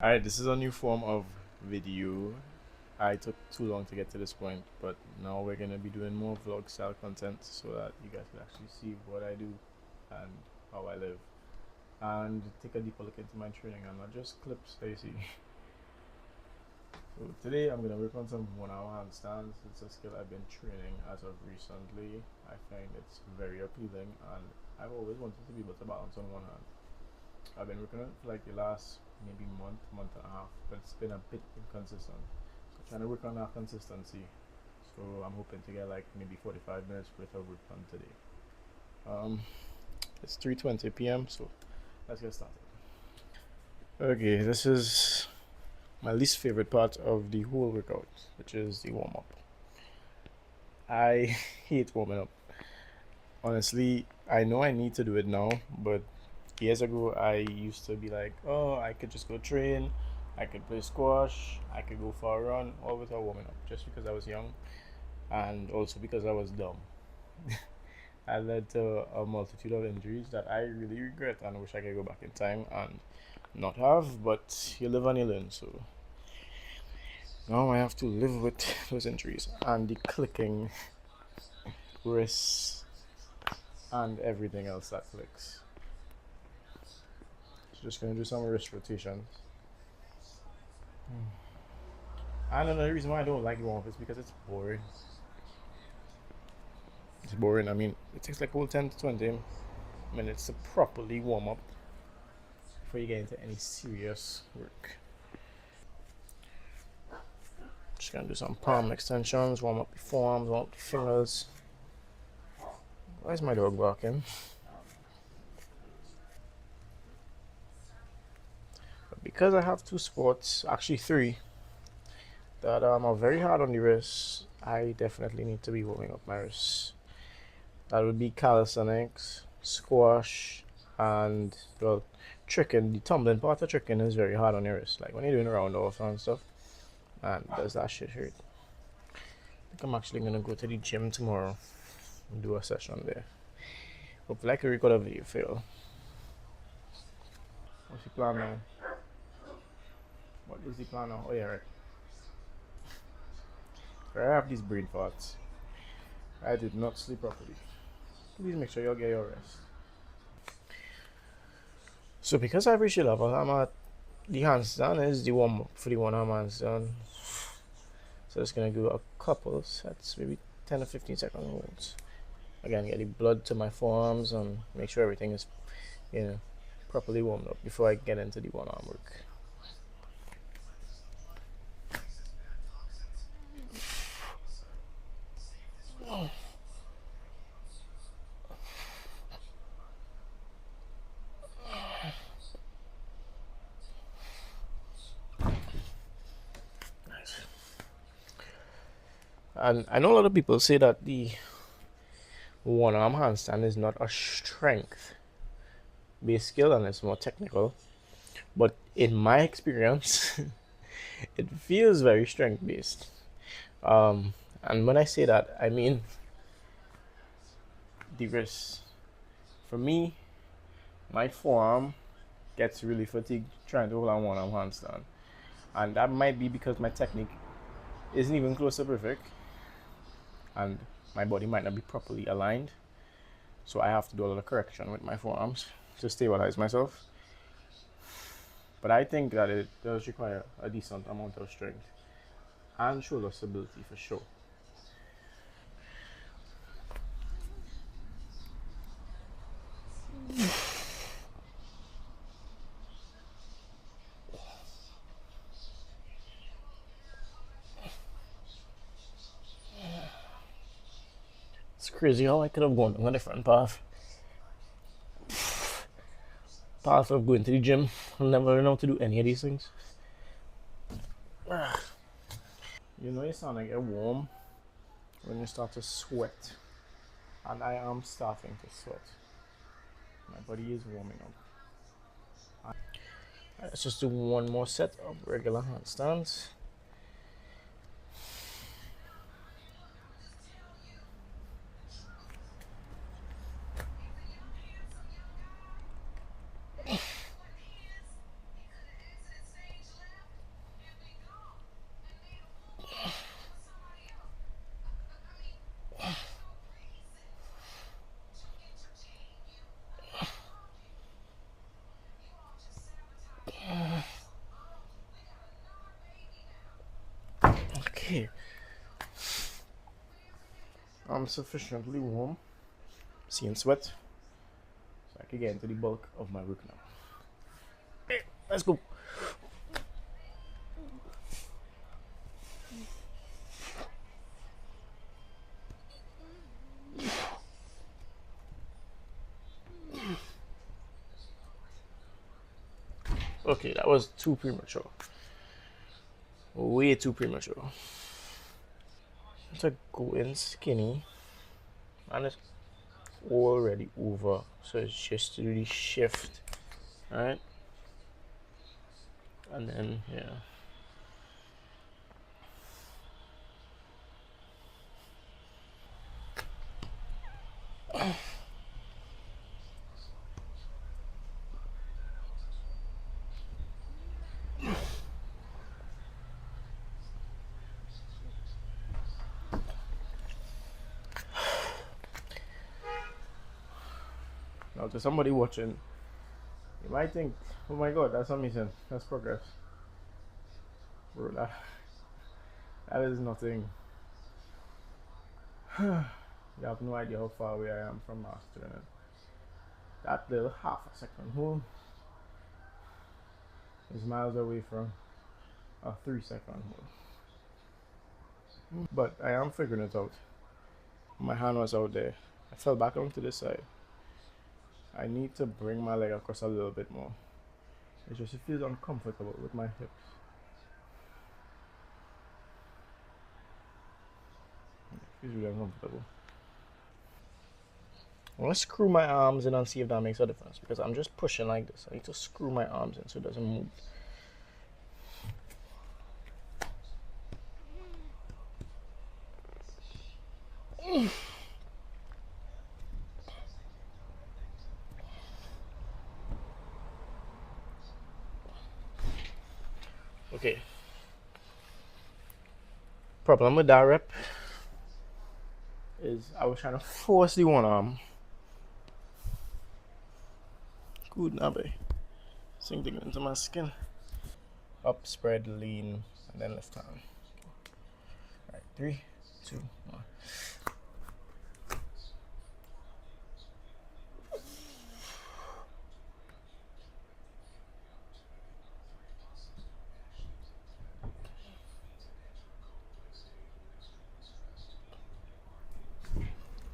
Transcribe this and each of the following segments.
Alright, this is a new form of video. I took too long to get to this point, but now we're gonna be doing more vlog style content so that you guys can actually see what I do and how I live. And take a deeper look into my training and not just clips that you see. So today I'm gonna work on some 1 hour handstands. It's a skill I've been training as of recently. I find it's very appealing and I've always wanted to be able to balance on one hand. I've been working on it for like the last maybe month and a half, but it's been a bit inconsistent. So trying to work on that consistency. So I'm hoping to get like maybe 45 minutes worth of work done today. It's 3:20 p.m. So let's get started. Okay, this is my least favorite part of the whole workout, which is the warm up. I hate warming up. Honestly, I know I need to do it now, but years ago I used to be like, oh, I could just go train, I could play squash, I could go for a run, all without warming up, just because I was young and also because I was dumb. I led to a multitude of injuries that I really regret and wish I could go back in time and not have, but you live and you learn. So now I have to live with those injuries and the clicking wrists and everything else that clicks. So just gonna do some wrist rotations. And another reason why I don't like warm up is because it's boring. It's boring. I mean, it takes like whole 10 to 20 minutes to properly warm up before you get into any serious work. Just gonna do some palm extensions, warm up the forearms, warm up the fingers. Why is my dog barking? But because I have two sports, actually three, that are very hard on the wrists, I definitely need to be warming up my wrists. That would be calisthenics, squash, and well, tricking. The tumbling part of tricking is very hard on your wrist. Like when you're doing round off and stuff, and does that shit hurt? I think I'm actually gonna go to the gym tomorrow and do a session there. Hopefully I can record a video for you. What's the plan now? What is the plan now? Oh yeah, right. I have these brain farts. I did not sleep properly. Please make sure you get your rest. So because I've reached the level I'm at, the handstand is the warm up for the 1 arm handstand. So just gonna do a couple sets, maybe 10 to 15-second holds. Again, get the blood to my forearms and make sure everything is, properly warmed up before I get into the 1 arm work. Nice. And I know a lot of people say that the 1 arm handstand is not a strength based skill and it's more technical. But in my experience, it feels very strength based. And when I say that, I mean the wrist. For me, my forearm gets really fatigued trying to hold on 1 arm handstand. And that might be because my technique isn't even close to perfect and my body might not be properly aligned. So I have to do a lot of correction with my forearms to stabilize myself. But I think that it does require a decent amount of strength and shoulder stability for sure. It's crazy how I could have gone on a different path of going to the gym. I'll never learn how to do any of these things. You know you sound like you're warm when you start to sweat. And I am starting to sweat. My body is warming up. Let's just do one more set of regular handstands. Okay, I'm sufficiently warm, seeing sweat, so I can get into the bulk of my work now. Okay, let's go. Okay, that was too premature. Way too premature. To go in skinny, and it's already over, so it's just to really shift, right? And then yeah. Now to somebody watching, you might think, oh my god, that's amazing, that's progress. Bro, that is nothing. You have no idea how far away I am from mastering it. That little half a second hold is miles away from a 3 second hold. But I am figuring it out. My hand was out there. I fell back onto this side. I need to bring my leg across a little bit more. It just feels uncomfortable with my hips. It feels really uncomfortable. I'm gonna screw my arms in and see if that makes a difference because I'm just pushing like this. I need to screw my arms in so it doesn't move. Okay. Problem with that rep is I was trying to force the one arm. Good nabe. Sinking into my skin. Up, spread, lean, and then left hand. Alright, 3, 2, 1.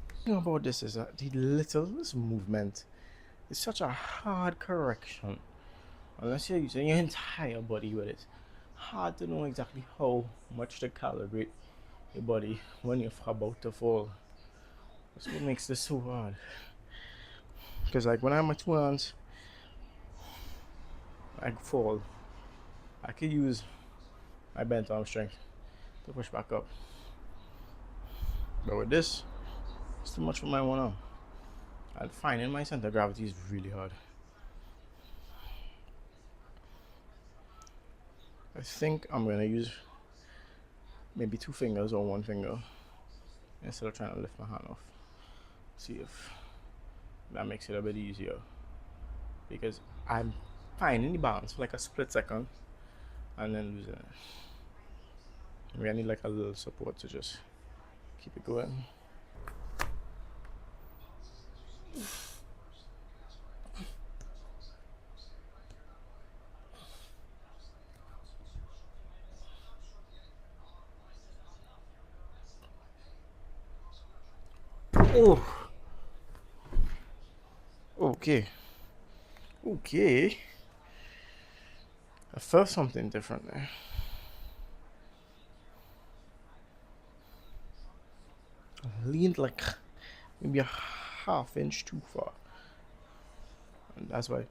The thing about this is that the littlest movement is such a hard correction. Unless you're using your entire body with it. Hard to know exactly how much to calibrate your body when you're about to fall. That's what makes this so hard. Because like when I'm at 2 hands, I fall. I could use my bent arm strength to push back up. But with this, it's too much for my one arm. And finding my center of gravity is really hard. I think I'm gonna use maybe 2 fingers or 1 finger instead of trying to lift my hand off. See if that makes it a bit easier. Because I'm finding the balance for like a split second and then losing it. Maybe I need like a little support to just keep it going. Oh, okay. Okay. I felt something different there. I leaned like maybe a half inch too far. And that's why I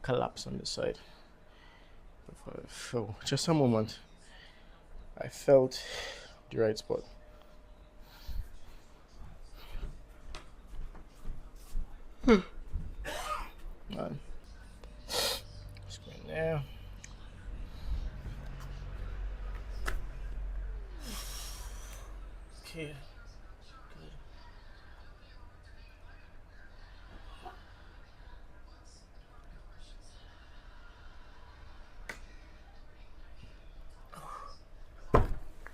collapsed on this side. But for just a moment, I felt the right spot. And just go in there. Okay.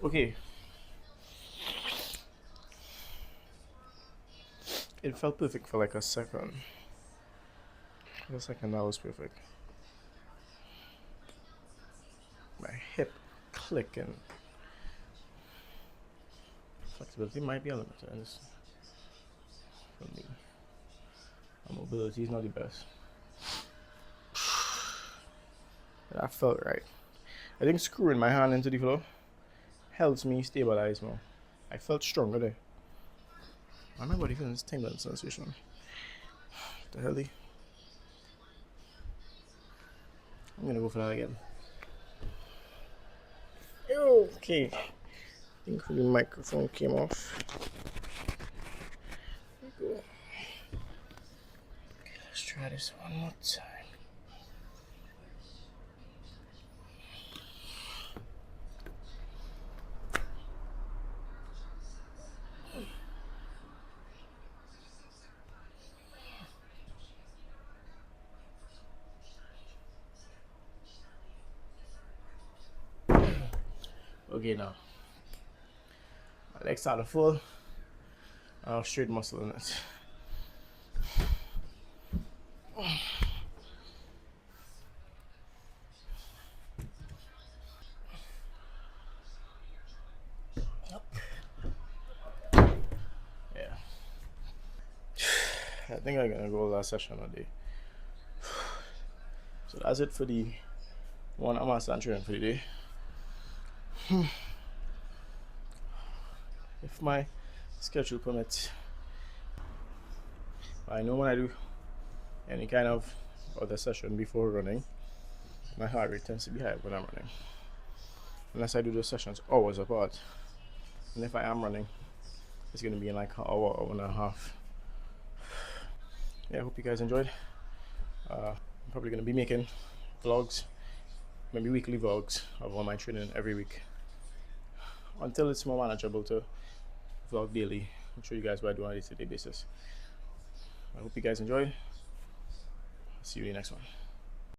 Okay, it felt perfect for like a second. For a second, that was perfect. My hip clicking. Flexibility might be a limit for me. My mobility is not the best. That felt right. I think screwing my hand into the floor helps me stabilize more. I felt stronger there. Why my body feeling this tingling sensation? What the hell? I'm gonna go for that again. Okay. I think the microphone came off. There we go. Okay, let's try this one more time. Okay, now my legs started full. I have straight muscle in it. Yeah. I think I'm gonna go last session a day. So that's it for the one I'm gonna start training for the day. If my schedule permits. I know when I do any kind of other session before running, my heart rate tends to be high when I'm running. Unless I do those sessions hours apart. And if I am running, it's gonna be in like an hour, hour and a half. Yeah, I hope you guys enjoyed. I'm probably gonna be making vlogs, maybe weekly vlogs of all my training every week. Until it's more manageable to vlog daily. I'll show you guys what I do on a day-to-day basis. I hope you guys enjoyed. See you in the next one.